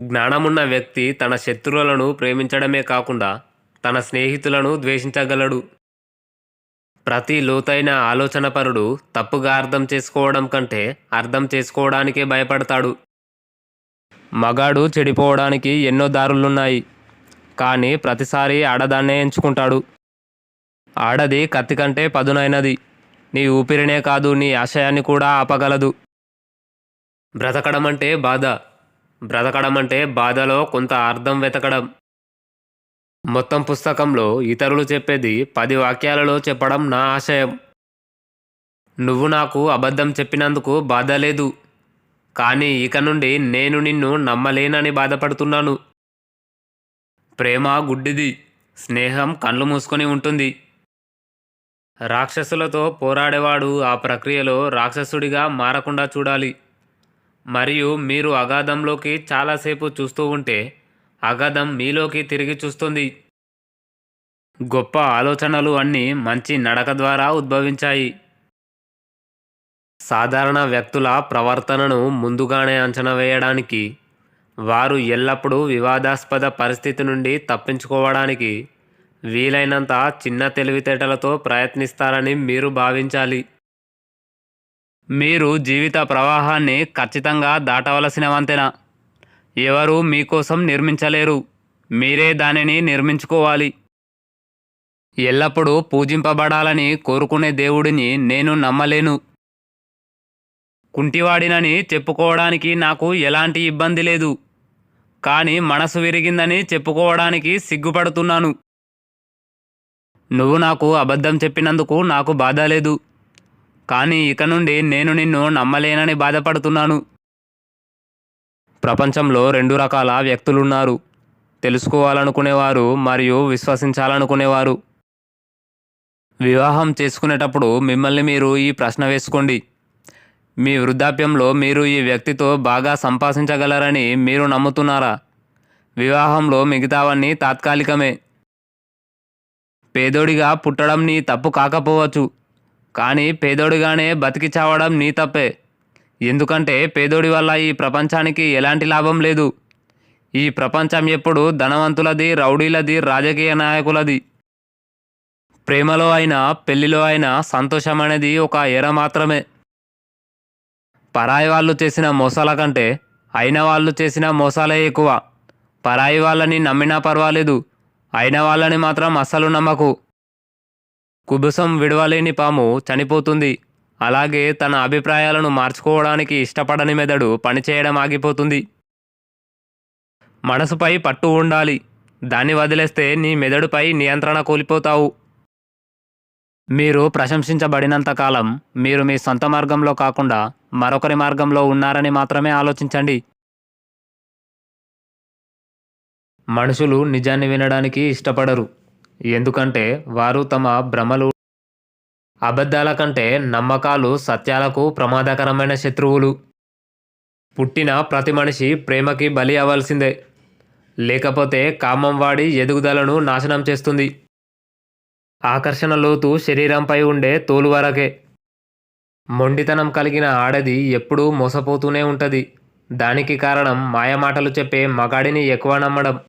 జ్ఞానమున్న వ్యక్తి తన శత్రువులను ప్రేమించడమే కాకుండా తన స్నేహితులను ద్వేషించగలడు. ప్రతి లోతైన ఆలోచనపరుడు తప్పుగా అర్థం చేసుకోవడం కంటే అర్థం చేసుకోవడానికే భయపడతాడు. మగాడు చెడిపోవడానికి ఎన్నో దారులున్నాయి, కానీ ప్రతిసారి ఆడదాన్నే ఎంచుకుంటాడు. ఆడది కత్తి కంటే పదునైనది. నీ ఊపిరినే కాదు, నీ ఆశయాన్ని కూడా ఆపగలదు. బ్రతకడం అంటే బాధ. బ్రతకడం అంటే బాధలో కొంత అర్థం వెతకడం. మొత్తం పుస్తకంలో ఇతరులు చెప్పేది 10 వాక్యాలలో చెప్పడం నా ఆశయం. నువ్వు నాకు అబద్ధం చెప్పినందుకు బాధ లేదు, కానీ ఇక నుండి నేను నిన్ను నమ్మలేనని బాధపడుతున్నాను. ప్రేమ గుడ్డిది, స్నేహం కళ్ళు మూసుకొని ఉంటుంది. రాక్షసులతో పోరాడేవాడు ఆ ప్రక్రియలో రాక్షసుడిగా మారకుండా చూడాలి. మరియు మీరు అగాధంలోకి చాలాసేపు చూస్తూ ఉంటే అగాధం మీలోకి తిరిగి చూస్తుంది. గొప్ప ఆలోచనలు అన్నీ మంచి నడక ద్వారా ఉద్భవించాయి. సాధారణ వ్యక్తుల ప్రవర్తనను ముందుగానే అంచనా వేయడానికి, వారు ఎల్లప్పుడూ వివాదాస్పద పరిస్థితి నుండి తప్పించుకోవడానికి వీలైనంత చిన్న తెలివితేటలతో ప్రయత్నిస్తారని మీరు భావించాలి. మీరు జీవిత ప్రవాహాన్ని ఖచ్చితంగా దాటవలసిన వంతెన ఎవరూ మీకోసం నిర్మించలేరు, మీరే దానిని నిర్మించుకోవాలి. ఎల్లప్పుడూ పూజింపబడాలని కోరుకునే దేవుడిని నేను నమ్మలేను. కుంటివాడినని చెప్పుకోవడానికి నాకు ఎలాంటి ఇబ్బంది లేదు, కానీ మనసు విరిగిందని చెప్పుకోవడానికి సిగ్గుపడుతున్నాను. నువ్వు నాకు అబద్ధం చెప్పినందుకు నాకు బాధ లేదు, కానీ ఇక నుండి నేను నిన్ను నమ్మలేనని బాధపడుతున్నాను. ప్రపంచంలో 2 రకాల వ్యక్తులున్నారు: తెలుసుకోవాలనుకునేవారు మరియు విశ్వసించాలనుకునేవారు. వివాహం చేసుకునేటప్పుడు మిమ్మల్ని మీరు ఈ ప్రశ్న వేసుకోండి: మీ వృద్ధాప్యంలో మీరు ఈ వ్యక్తితో బాగా సంభాషించగలరని మీరు నమ్ముతున్నారా? వివాహంలో మిగతావన్నీ తాత్కాలికమే. పేదోడిగా పుట్టడం నీ తప్పు కాకపోవచ్చు, కానీ పేదోడిగానే బతికి చావడం నీ తప్పే. ఎందుకంటే పేదోడి వల్ల ఈ ప్రపంచానికి ఎలాంటి లాభం లేదు. ఈ ప్రపంచం ఎప్పుడు ధనవంతులది, రౌడీలది, రాజకీయ నాయకులది. ప్రేమలో అయినా పెళ్లిలో అయినా సంతోషం అనేది ఒక ఎర మాత్రమే. పరాయి వాళ్ళు చేసిన మోసాల కంటే అయిన వాళ్ళు చేసిన మోసాలే ఎక్కువ. పరాయి వాళ్ళని నమ్మినా పర్వాలేదు, అయిన వాళ్ళని మాత్రం అస్సలు నమ్మకు. కుబుసం విడవలేని పాము చనిపోతుంది, అలాగే తన అభిప్రాయాలను మార్చుకోవడానికి ఇష్టపడని మెదడు పనిచేయడం ఆగిపోతుంది. మనసుపై పట్టు ఉండాలి, దాన్ని వదిలేస్తే నీ మెదడుపై నియంత్రణ కోల్పోతావు. మీరు ప్రశంసించబడినంతకాలం మీరు మీ సొంత మార్గంలో కాకుండా మరొకరి మార్గంలో ఉన్నారని మాత్రమే ఆలోచించండి. మనుషులు నిజాన్ని వినడానికి ఇష్టపడరు, ఎందుకంటే వారు తమ భ్రమలు, అబద్ధాల కంటే నమ్మకాలు సత్యాలకు ప్రమాదకరమైన శత్రువులు. పుట్టిన ప్రతి మనిషి ప్రేమకి బలి అవ్వాల్సిందే, లేకపోతే కామం వాడి ఎదుగుదలను నాశనం చేస్తుంది. ఆకర్షణ లోతు శరీరంపై ఉండే తోలు వరకే. మొండితనం కలిగిన ఆడది ఎప్పుడూ మోసపోతూనే ఉంటుంది. దానికి కారణం మాయమాటలు చెప్పే మగాడిని ఎక్కువ నమ్మడం.